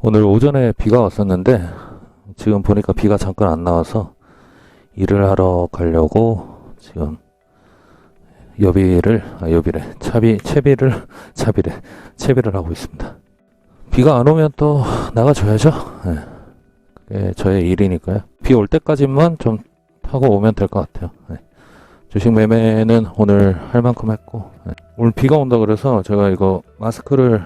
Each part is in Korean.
오늘 오전에 비가 왔었는데 지금 보니까 비가 잠깐 안 나와서 일을 하러 가려고 지금 채비를 하고 있습니다. 비가 안 오면 또 나가줘야죠. 네. 그게 저의 일이니까요. 비 올 때까지만 좀 타고 오면 될 것 같아요. 네. 주식 매매는 오늘 할 만큼 했고, 네. 오늘 비가 온다 그래서 제가 이거 마스크를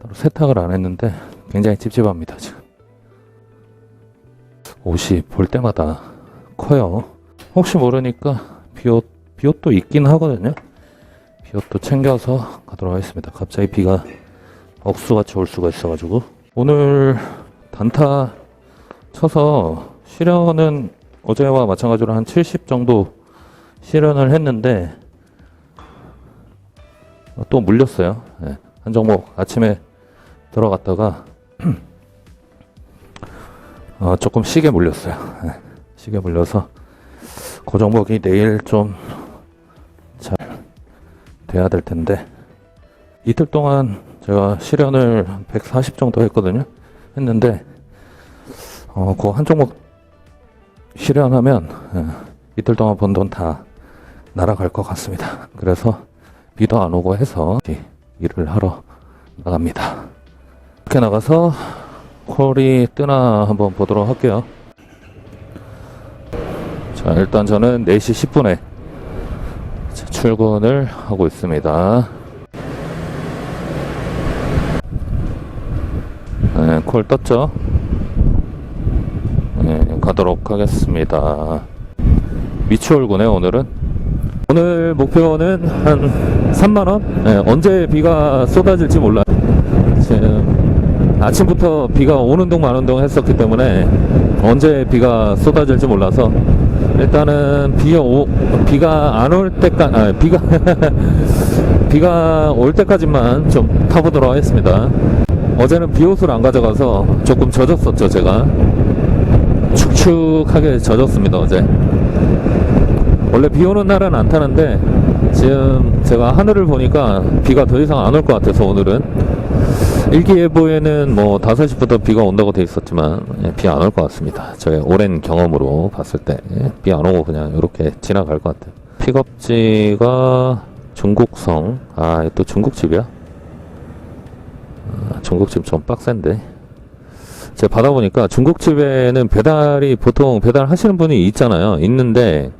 따로 세탁을 안 했는데 굉장히 찝찝합니다. 지금 옷이 볼 때마다 커요. 혹시 모르니까 비옷도 있긴 하거든요. 비옷도 챙겨서 가도록 하겠습니다. 갑자기 비가 억수같이 올 수가 있어가지고. 오늘 단타 쳐서 실현은 어제와 마찬가지로 한 70 정도 실현을 했는데 또 물렸어요. 네. 한 종목 아침에 들어갔다가 조금 시게 물렸어요. 네. 시게 물려서 그 종목이 내일 좀 잘 돼야 될 텐데, 이틀 동안 제가 실현을 140 정도 했는데 그 한 종목 실현하면 이틀 동안 번 돈 다 날아갈 것 같습니다. 그래서 비도 안 오고 해서 일을 하러 나갑니다. 이렇게 나가서 콜이 뜨나 한번 보도록 할게요. 자, 일단 저는 4시 10분에 출근을 하고 있습니다. 네, 콜 떴죠? 네, 가도록 하겠습니다. 미추홀구네. 오늘 목표는 한 3만원? 네, 언제 비가 쏟아질지 몰라요. 지금 아침부터 비가 오는 동 마는 동 했었기 때문에 언제 비가 쏟아질지 몰라서 일단은 비가 안 올 때까지 비가 올 때까지만 좀 타보도록 하겠습니다. 어제는 비옷을 안 가져가서 조금 젖었었죠. 제가 축축하게 젖었습니다. 어제 원래 비 오는 날은 안 타는데 지금 제가 하늘을 보니까 비가 더 이상 안 올 것 같아서 오늘은 일기예보에는 뭐 5시부터 비가 온다고 돼 있었지만 비 안 올 것 같습니다. 저의 오랜 경험으로 봤을 때 비 안 오고 그냥 이렇게 지나갈 것 같아요. 픽업지가 중국성. 또 중국집이야? 중국집 좀 빡센데. 제가 받아보니까 중국집에는 보통 배달하시는 분이 있는데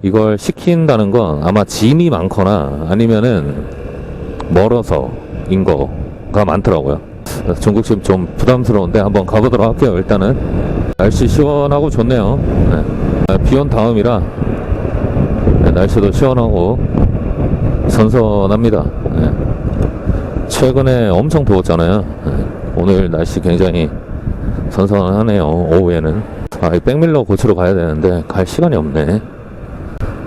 이걸 시킨다는 건 아마 짐이 많거나 아니면은 멀어서인 거가 많더라고요. 그래서 중국집 좀 부담스러운데 한번 가보도록 할게요. 일단은 날씨 시원하고 좋네요. 네. 비 온 다음이라 날씨도 시원하고 선선합니다. 네. 최근에 엄청 더웠잖아요. 네. 오늘 날씨 굉장히 선선하네요. 오후에는. 이 백밀러 고치러 가야 되는데 갈 시간이 없네.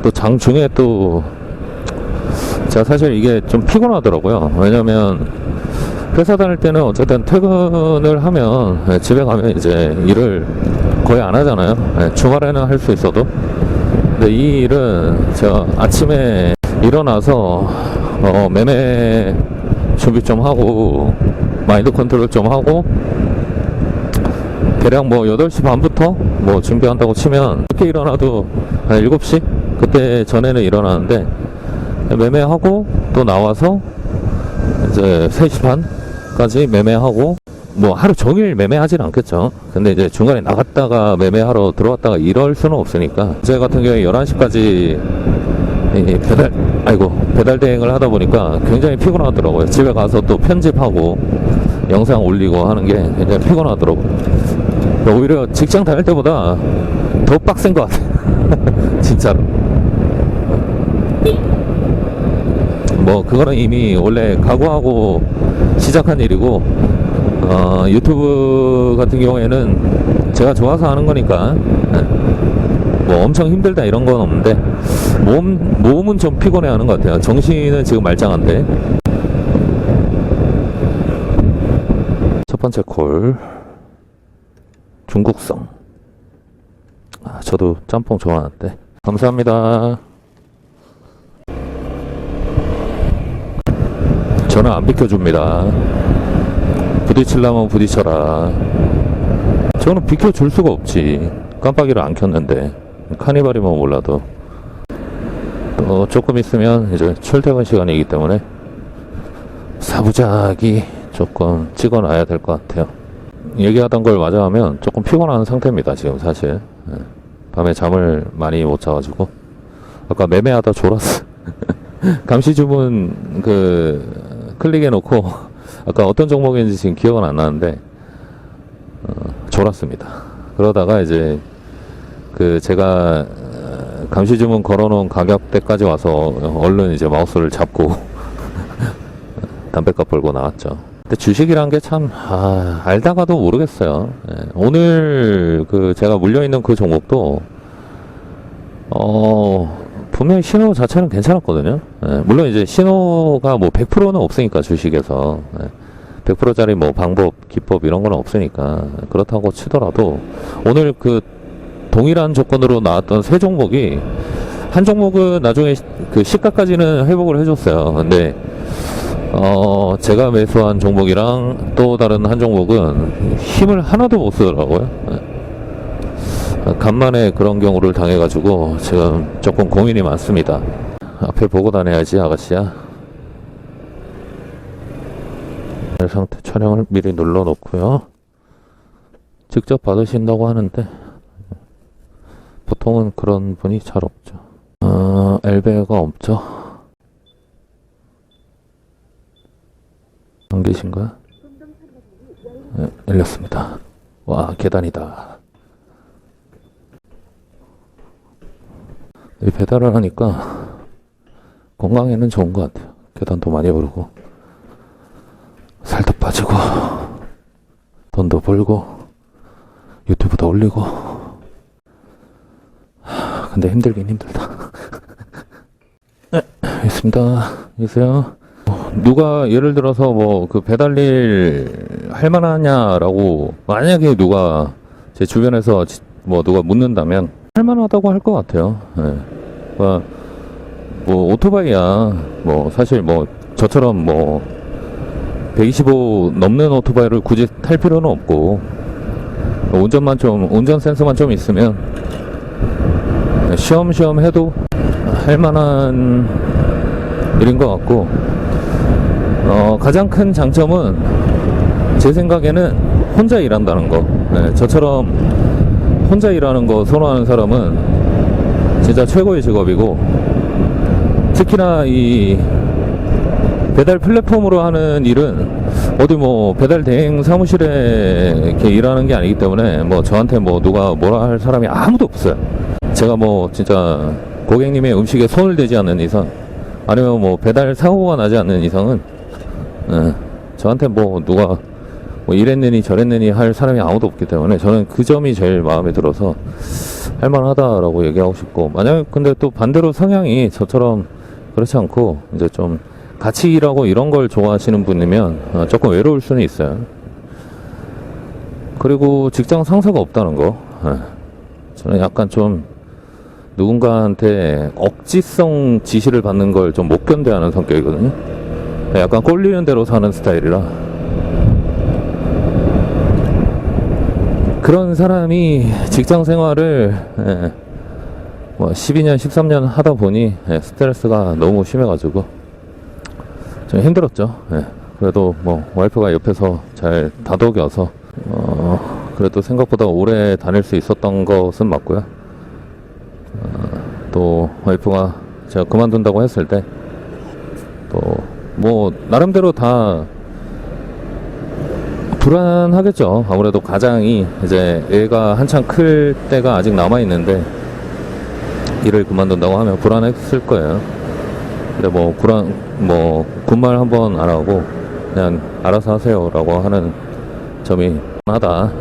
또 장중에 또 제가 사실 이게 좀 피곤하더라고요. 왜냐면 회사 다닐 때는 어쨌든 퇴근을 하면 집에 가면 이제 일을 거의 안 하잖아요. 주말에는 할 수 있어도. 근데 이 일은 제가 아침에 일어나서 매매 준비 좀 하고 마인드 컨트롤 좀 하고 대략 뭐 8시 반부터 뭐 준비한다고 치면 그렇게 일어나도 한 7시? 그때 전에는 일어나는데 매매하고 또 나와서 이제 3시 반까지 매매하고 뭐 하루 종일 매매하진 않겠죠. 근데 이제 중간에 나갔다가 매매하러 들어왔다가 이럴 수는 없으니까 제 같은 경우에 11시까지 배달 대행을 하다 보니까 굉장히 피곤하더라고요. 집에 가서 또 편집하고 영상 올리고 하는 게 굉장히 피곤하더라고요. 오히려 직장 다닐 때보다 더 빡센 것 같아요. 진짜로. 뭐 그거는 이미 원래 각오하고 시작한 일이고 유튜브 같은 경우에는 제가 좋아서 하는 거니까 뭐 엄청 힘들다 이런 건 없는데 몸은 좀 피곤해하는 것 같아요. 정신은 지금 말짱한데. 첫 번째 콜 중국성. 저도 짬뽕 좋아하는데. 감사합니다. 저는 안 비켜줍니다. 부딪히려면 부딪혀라. 저는 비켜줄 수가 없지. 깜빡이를 안 켰는데. 카니발이면 몰라도. 또 조금 있으면 이제 출퇴근 시간이기 때문에 사부작이 조금 찍어놔야 될 것 같아요. 얘기하던 걸 마저하면 조금 피곤한 상태입니다, 지금 사실. 밤에 잠을 많이 못 자가지고. 아까 매매하다 졸았어. 감시 주문 클릭해놓고 아까 어떤 종목인지 지금 기억은 안 나는데 졸았습니다. 그러다가 이제 제가 감시 주문 걸어놓은 가격대까지 와서 얼른 이제 마우스를 잡고 담배값 벌고 나왔죠. 근데 주식이란 게 참 알다가도 모르겠어요. 오늘 제가 물려있는 그 종목도 분명히 신호 자체는 괜찮았거든요. 물론 이제 신호가 뭐 100%는 없으니까 주식에서 100%짜리 뭐 방법, 기법 이런 건 없으니까 그렇다고 치더라도 오늘 동일한 조건으로 나왔던 세 종목이 한 종목은 나중에 시가까지는 회복을 해줬어요. 근데 제가 매수한 종목이랑 또 다른 한 종목은 힘을 하나도 못 쓰더라고요. 간만에 그런 경우를 당해가지고 지금 조금 고민이 많습니다. 앞에 보고 다녀야지 아가씨야. 상태 촬영을 미리 눌러 놓고요. 직접 받으신다고 하는데 보통은 그런 분이 잘 없죠. 엘베가 없죠. 안 계신가요? 네, 열렸습니다. 와, 계단이다. 이 배달을 하니까 건강에는 좋은 것 같아요. 계단도 많이 오르고 살도 빠지고 돈도 벌고 유튜브도 올리고. 근데 힘들긴 힘들다. 네, 있습니다. 있어요. 누가 예를 들어서 배달일 할 만하냐라고 만약에 누가 제 주변에서 누가 묻는다면 할 만하다고 할 것 같아요. 네. 오토바이야 사실 저처럼 125 넘는 오토바이를 굳이 탈 필요는 없고 운전 센서만 좀 있으면 쉬엄쉬엄 해도 할 만한 일인 것 같고, 가장 큰 장점은 제 생각에는 혼자 일한다는 거. 네, 저처럼 혼자 일하는 거 선호하는 사람은 진짜 최고의 직업이고, 특히나 이 배달 플랫폼으로 하는 일은 어디 배달 대행 사무실에 이렇게 일하는 게 아니기 때문에 저한테 누가 뭐라 할 사람이 아무도 없어요. 제가 진짜 고객님의 음식에 손을 대지 않는 이상, 아니면 배달 사고가 나지 않는 이상은 저한테 누가 이랬느니 저랬느니 할 사람이 아무도 없기 때문에 저는 그 점이 제일 마음에 들어서 할만하다라고 얘기하고 싶고, 만약에 근데 또 반대로 성향이 저처럼 그렇지 않고 이제 좀 같이 일하고 이런 걸 좋아하시는 분이면 조금 외로울 수는 있어요. 그리고 직장 상사가 없다는 거, 저는 약간 좀 누군가한테 억지성 지시를 받는 걸 좀 못 견뎌하는 성격이거든요. 약간 꼴리는 대로 사는 스타일이라, 그런 사람이 직장 생활을 12년 13년 하다 보니 스트레스가 너무 심해가지고 좀 힘들었죠. 그래도 와이프가 옆에서 잘 다독여서 그래도 생각보다 오래 다닐 수 있었던 것은 맞고요. 또 와이프가 제가 그만둔다고 했을 때 또 나름대로 다 불안하겠죠. 아무래도 가장이 이제 애가 한창 클 때가 아직 남아 있는데 일을 그만둔다고 하면 불안했을 거예요. 근데 군말 한번 안 하고 그냥 알아서 하세요라고 하는 점이 하다,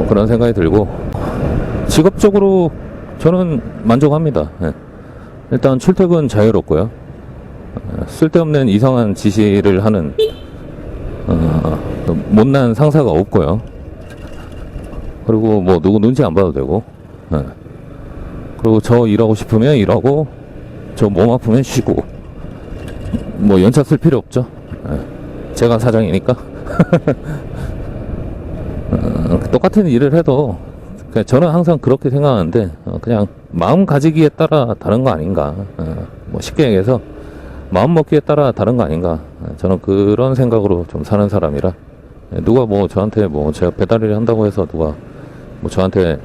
그런 생각이 들고, 직업적으로 저는 만족합니다. 일단 출퇴근 자유롭고요. 쓸데없는 이상한 지시를 하는 못난 상사가 없고요. 그리고 누구 눈치 안 봐도 되고, 그리고 저 일하고 싶으면 일하고, 저 몸 아프면 쉬고, 연차 쓸 필요 없죠. 제가 사장이니까. 똑같은 일을 해도 저는 항상 그렇게 생각하는데 그냥 마음 가지기에 따라 다른 거 아닌가. 뭐 쉽게 얘기해서 마음 먹기에 따라 다른 거 아닌가. 저는 그런 생각으로 좀 사는 사람이라 누가 뭐 저한테 뭐 제가 배달일을 한다고 해서 누가 뭐 저한테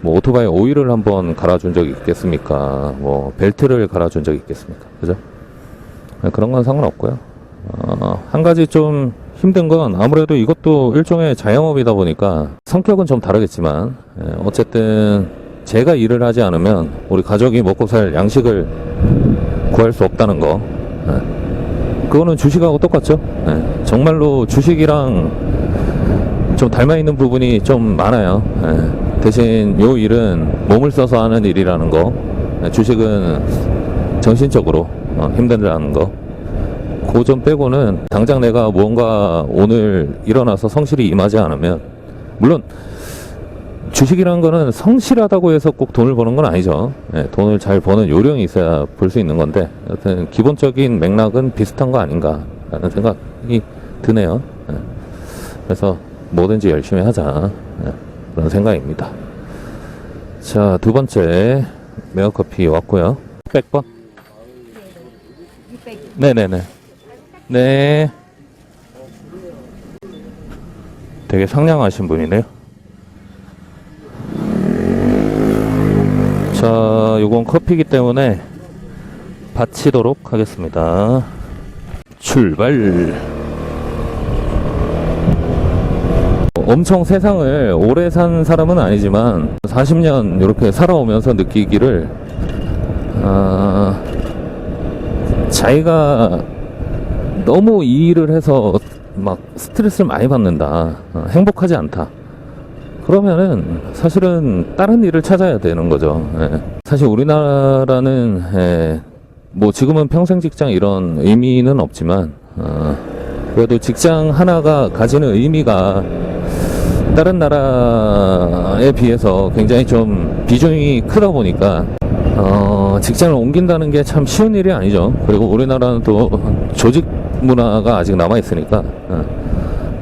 뭐 오토바이 오일을 한번 갈아준 적이 있겠습니까? 뭐 벨트를 갈아준 적이 있겠습니까? 그죠? 그런 건 상관없고요. 한 가지 좀 힘든 건 아무래도 이것도 일종의 자영업이다 보니까 성격은 좀 다르겠지만 어쨌든 제가 일을 하지 않으면 우리 가족이 먹고 살 양식을 구할 수 없다는 거. 그거는 주식하고 똑같죠. 정말로 주식이랑 좀 닮아있는 부분이 좀 많아요. 대신 요 일은 몸을 써서 하는 일이라는 거. 주식은 정신적으로 힘든다는 거. 그 점 빼고는 당장 내가 무언가 오늘 일어나서 성실히 임하지 않으면, 물론 주식이라는 거는 성실하다고 해서 꼭 돈을 버는 건 아니죠. 돈을 잘 버는 요령이 있어야 벌 수 있는 건데, 여튼 기본적인 맥락은 비슷한 거 아닌가라는 생각이 드네요. 그래서 뭐든지 열심히 하자, 그런 생각입니다. 자, 두 번째 메어커피 왔고요. 100번? 네네네. 네. 되게 상냥하신 분이네요. 자, 요건 커피이기 때문에 받치도록 하겠습니다. 출발. 엄청 세상을 오래 산 사람은 아니지만 40년 이렇게 살아오면서 느끼기를, 자기가 너무 이 일을 해서 막 스트레스를 많이 받는다, 행복하지 않다, 그러면은 사실은 다른 일을 찾아야 되는 거죠. 사실 우리나라는 뭐 지금은 평생 직장 이런 의미는 없지만 그래도 직장 하나가 가지는 의미가 다른 나라에 비해서 굉장히 좀 비중이 크다 보니까 직장을 옮긴다는 게 참 쉬운 일이 아니죠. 그리고 우리나라는 또 조직 문화가 아직 남아 있으니까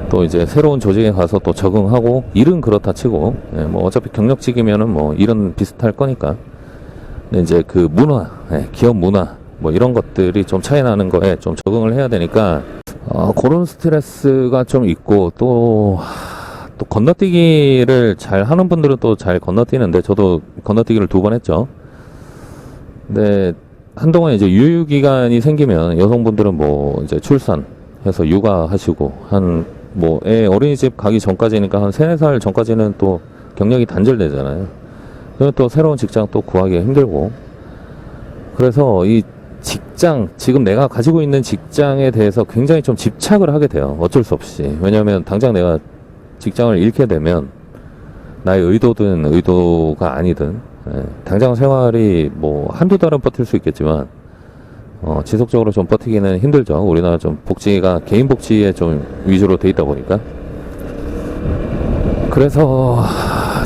또 이제 새로운 조직에 가서 또 적응하고, 일은 그렇다 치고 뭐 어차피 경력직이면은 뭐 일은 비슷할 거니까. 근데 이제 그 문화, 기업 문화 뭐 이런 것들이 좀 차이 나는 거에 좀 적응을 해야 되니까 그런 스트레스가 좀 있고, 또 건너뛰기를 잘 하는 분들은 또 잘 건너뛰는데, 저도 건너뛰기를 2번 했죠. 근데 한동안 이제 유휴기간이 생기면 여성분들은 뭐 이제 출산해서 육아하시고 뭐 애 어린이집 가기 전까지니까 한 3-4살 전까지는 또 경력이 단절되잖아요. 그러면 또 새로운 직장 또 구하기 힘들고, 그래서 이 직장, 지금 내가 가지고 있는 직장에 대해서 굉장히 좀 집착을 하게 돼요. 어쩔 수 없이. 왜냐하면 당장 내가 직장을 잃게 되면 나의 의도든 의도가 아니든 당장 생활이 뭐 한두 달은 버틸 수 있겠지만 지속적으로 좀 버티기는 힘들죠. 우리나라 좀 복지가 개인 복지에 좀 위주로 돼 있다 보니까. 그래서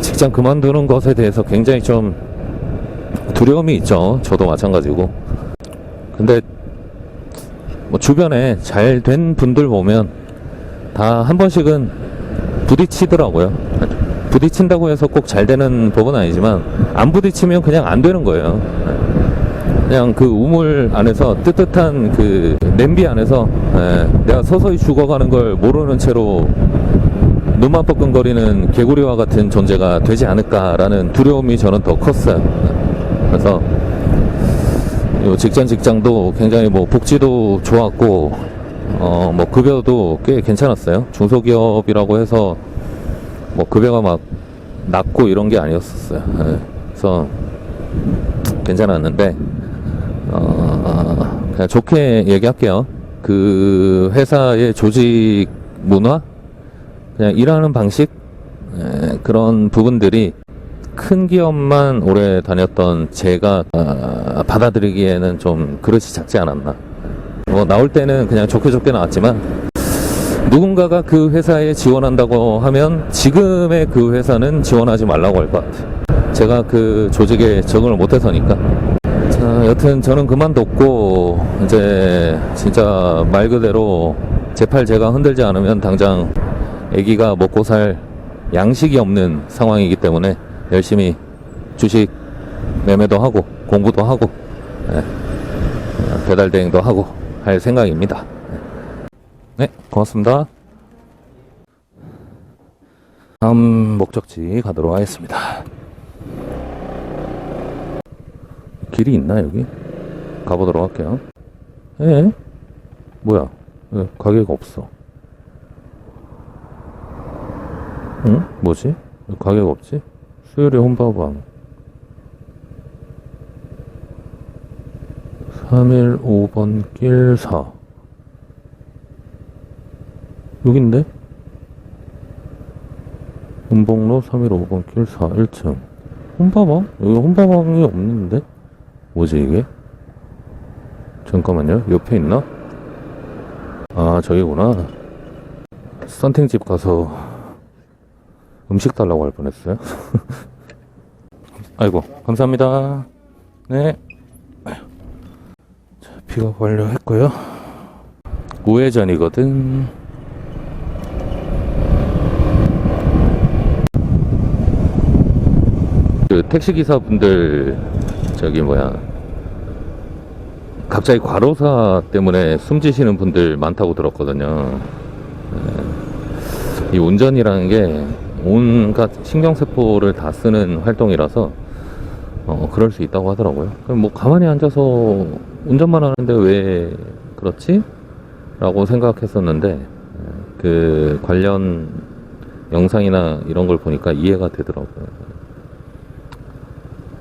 직장 그만두는 것에 대해서 굉장히 좀 두려움이 있죠. 저도 마찬가지고. 근데 뭐 주변에 잘 된 분들 보면 다 한 번씩은 부딪히더라고요. 부딪힌다고 해서 꼭 잘 되는 법은 아니지만 안 부딪히면 그냥 안 되는 거예요. 그냥 그 우물 안에서, 뜨뜻한 그 냄비 안에서 내가 서서히 죽어가는 걸 모르는 채로 눈만 뻐끔거리는 개구리와 같은 존재가 되지 않을까라는 두려움이 저는 더 컸어요. 그래서 요 직장도 굉장히 뭐 복지도 좋았고 뭐 급여도 꽤 괜찮았어요. 중소기업이라고 해서 뭐 급여가 막 낮고 이런 게 아니었었어요. 그래서 괜찮았는데 그냥 좋게 얘기할게요. 그 회사의 조직 문화, 그냥 일하는 방식, 그런 부분들이 큰 기업만 오래 다녔던 제가 받아들이기에는 좀 그릇이 작지 않았나. 뭐 나올 때는 그냥 좋게 나왔지만, 누군가가 그 회사에 지원한다고 하면 지금의 그 회사는 지원하지 말라고 할 것 같아요. 제가 그 조직에 적응을 못해서니까. 자, 여튼 저는 그만뒀고 이제 진짜 말 그대로 제 팔 제가 흔들지 않으면 당장 아기가 먹고 살 양식이 없는 상황이기 때문에 열심히 주식 매매도 하고 공부도 하고 배달 대행도 하고 할 생각입니다. 네, 고맙습니다. 다음 목적지 가도록 하겠습니다. 길이 있나 여기? 가보도록 할게요. 뭐야? 왜 가게가 없어? 응? 뭐지? 왜 가게가 없지? 수요일에 혼밥왕 315번 길 4 여긴데? 은복로 315번 길 4 1층 혼밥왕? 여기 혼밥왕이 없는데? 뭐지 이게? 잠깐만요. 옆에 있나? 아 저기구나. 썬팅집 가서 음식 달라고 할 뻔했어요. 아이고 감사합니다. 네. 자, 픽업 완료했고요. 우회전이거든. 그 택시기사분들 저기 뭐야 갑자기 과로사 때문에 숨지시는 분들 많다고 들었거든요. 이 운전이라는 게 온갖 신경세포를 다 쓰는 활동이라서 그럴 수 있다고 하더라고요. 그럼 뭐 가만히 앉아서 운전만 하는데 왜 그렇지? 라고 생각했었는데 그 관련 영상이나 이런 걸 보니까 이해가 되더라고요.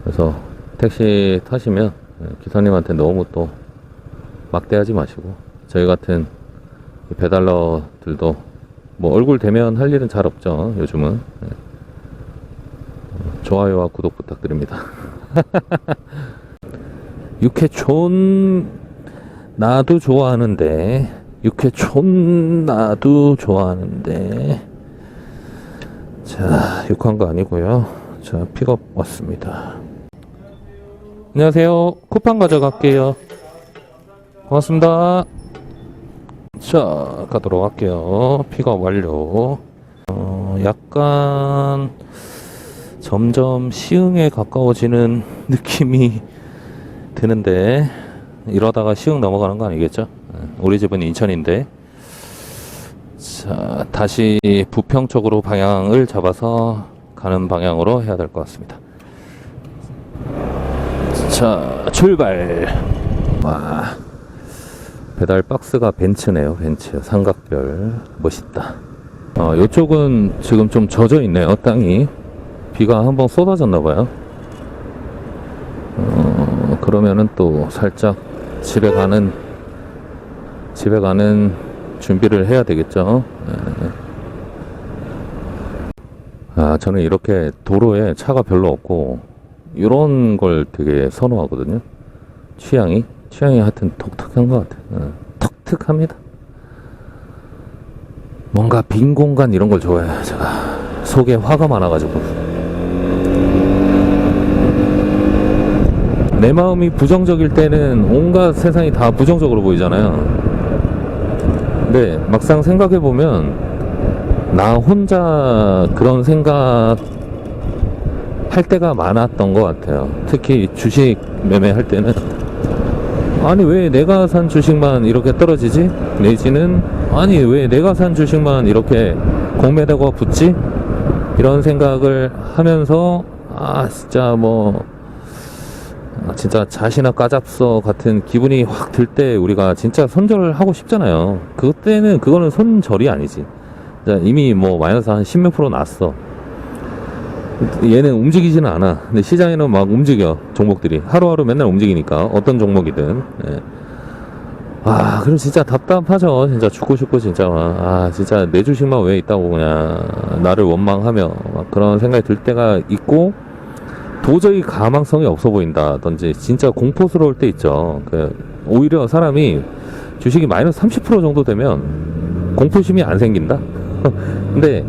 그래서 택시 타시면 기사님한테 너무 또 막대하지 마시고 저희 같은 배달러들도 뭐 얼굴 대면 할 일은 잘 없죠 요즘은. 좋아요와 구독 부탁드립니다. 육회촌 나도 좋아하는데 육회촌 나도 좋아하는데 자 욕한 거 아니고요. 자 픽업 왔습니다. 안녕하세요. 쿠팡 가져갈게요. 고맙습니다. 자, 가도록 할게요. 픽업 완료. 약간 점점 시흥에 가까워지는 느낌이 드는데 이러다가 시흥 넘어가는 거 아니겠죠? 우리 집은 인천인데. 자, 다시 부평 쪽으로 방향을 잡아서 가는 방향으로 해야 될 것 같습니다. 자 출발. 와 배달 박스가 벤츠네요. 벤츠 삼각별 멋있다. 요쪽은 지금 좀 젖어 있네요. 땅이 비가 한번 쏟아졌나봐요. 그러면은 또 살짝 집에 가는 준비를 해야 되겠죠. 저는 이렇게 도로에 차가 별로 없고 이런 걸 되게 선호하거든요. 취향이 하여튼 독특한 것 같아요. 턱특합니다. 뭔가 빈 공간 이런 걸 좋아해요. 제가 속에 화가 많아가지고 내 마음이 부정적일 때는 온갖 세상이 다 부정적으로 보이잖아요. 근데 막상 생각해보면 나 혼자 그런 생각 할 때가 많았던 것 같아요. 특히 주식 매매할 때는 아니 왜 내가 산 주식만 이렇게 떨어지지? 내지는 아니 왜 내가 산 주식만 이렇게 공매도가 붙지? 이런 생각을 하면서 진짜 자신아 까잡서 같은 기분이 확 들 때 우리가 진짜 손절을 하고 싶잖아요. 그때는 그거는 손절이 아니지. 이미 뭐 마이너스 한 10몇 프로 났어. 얘는 움직이지는 않아. 근데 시장에는 막 움직여. 종목들이 하루하루 맨날 움직이니까 어떤 종목이든. 그럼 진짜 답답하죠. 진짜 죽고 싶고 진짜 진짜 내 주식만 왜 있다고 그냥 나를 원망하며 막 그런 생각이 들 때가 있고 도저히 가망성이 없어 보인다든지 진짜 공포스러울 때 있죠. 오히려 사람이 주식이 마이너스 30% 정도 되면 공포심이 안 생긴다. 근데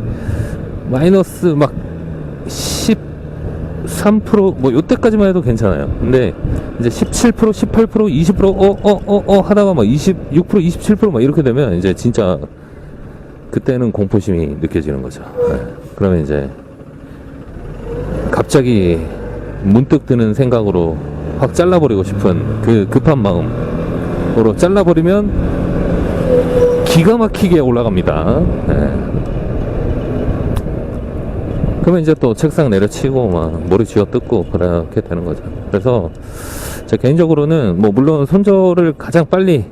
마이너스 막 13% 뭐 요때까지만 해도 괜찮아요. 근데 이제 17%, 18%, 20% 하다가 막 26%, 27% 이렇게 되면 이제 진짜 그때는 공포심이 느껴지는 거죠. 네. 그러면 이제 갑자기 문득 드는 생각으로 확 잘라버리고 싶은 그 급한 마음으로 잘라버리면 기가 막히게 올라갑니다. 네. 그러면 이제 또 책상 내려치고 막 머리 쥐어 뜯고 그렇게 되는 거죠. 그래서 제 개인적으로는 뭐 물론 손절을 가장 빨리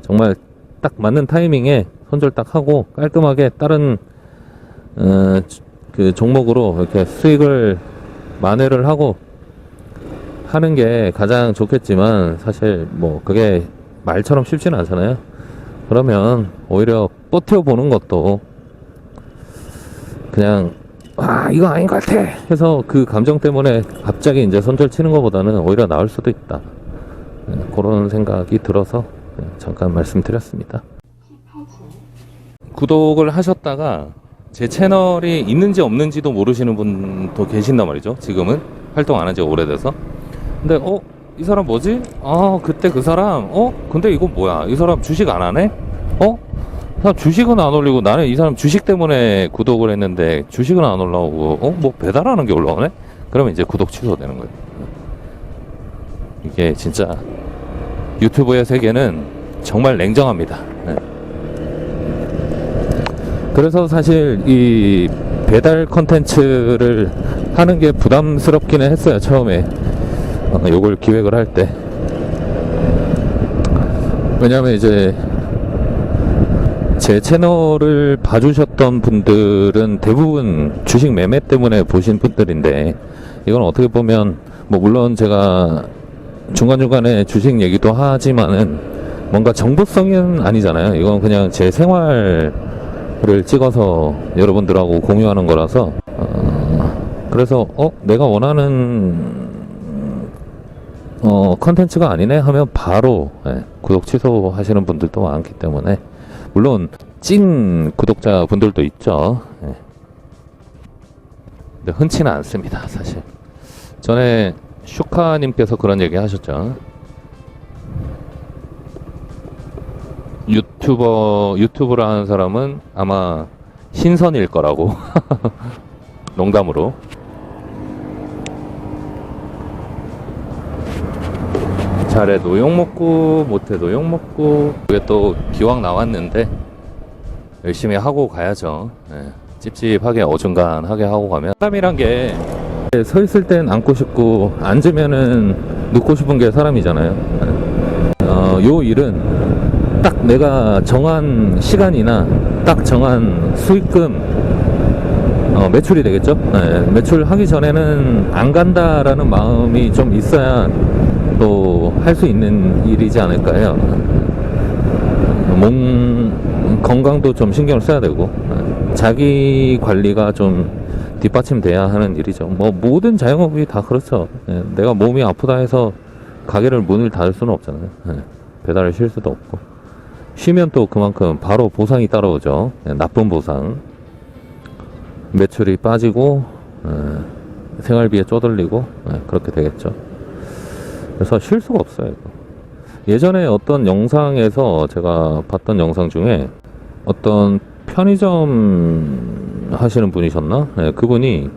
정말 딱 맞는 타이밍에 손절 딱 하고 깔끔하게 다른 그 종목으로 이렇게 수익을 만회를 하고 하는 게 가장 좋겠지만 사실 뭐 그게 말처럼 쉽지는 않잖아요. 그러면 오히려 버텨보는 것도 그냥 이거 아닌 것 같아 해서 그 감정 때문에 갑자기 이제 손절 치는 것보다는 오히려 나을 수도 있다. 그런 생각이 들어서 잠깐 말씀드렸습니다. 구독을 하셨다가 제 채널이 있는지 없는지도 모르시는 분도 계신단 말이죠. 지금은 활동 안 한 지가 오래돼서. 근데 이 사람 뭐지? 그때 그 사람 근데 이거 뭐야, 이 사람 주식 안 하네? 사람 주식은 안 올리고 나는 이 사람 주식 때문에 구독을 했는데 주식은 안 올라오고 뭐 배달하는 게 올라오네? 그러면 이제 구독 취소되는 거예요. 이게 진짜 유튜브의 세계는 정말 냉정합니다. 네. 그래서 사실 이 배달 컨텐츠를 하는 게 부담스럽기는 했어요. 처음에 요걸 기획을 할 때. 왜냐면 이제 제 채널을 봐주셨던 분들은 대부분 주식 매매 때문에 보신 분들인데, 이건 어떻게 보면 뭐 물론 제가 중간중간에 주식 얘기도 하지만은 뭔가 정보성은 아니잖아요. 이건 그냥 제 생활을 찍어서 여러분들하고 공유하는 거라서 그래서 내가 원하는 컨텐츠가 아니네 하면 바로 구독 취소하시는 분들도 많기 때문에, 물론 찐 구독자 분들도 있죠. 근데 흔치는 않습니다, 사실. 전에 슈카님께서 그런 얘기 하셨죠. 유튜브를 하는 사람은 아마 신선일 거라고. 농담으로. 잘해도 욕먹고 못해도 욕먹고, 그게 또 기왕 나왔는데 열심히 하고 가야죠. 찝찝하게 어중간하게 하고 가면, 사람이란 게 서 있을 땐 앉고 싶고 앉으면은 눕고 싶은 게 사람이잖아요. 요 일은 딱 내가 정한 시간이나 딱 정한 수익금 매출이 되겠죠. 매출하기 전에는 안 간다라는 마음이 좀 있어야 또 할 수 있는 일이지 않을까요? 몸 건강도 좀 신경을 써야 되고 자기 관리가 좀 뒷받침돼야 하는 일이죠. 뭐 모든 자영업이 다 그렇죠. 내가 몸이 아프다 해서 가게를 문을 닫을 수는 없잖아요. 배달을 쉴 수도 없고, 쉬면 또 그만큼 바로 보상이 따라오죠. 나쁜 보상. 매출이 빠지고 생활비에 쪼들리고 그렇게 되겠죠. 그래서 쉴 수가 없어요, 이거. 예전에 어떤 영상에서 제가 봤던 영상 중에 어떤 편의점 하시는 분이셨나? 그분이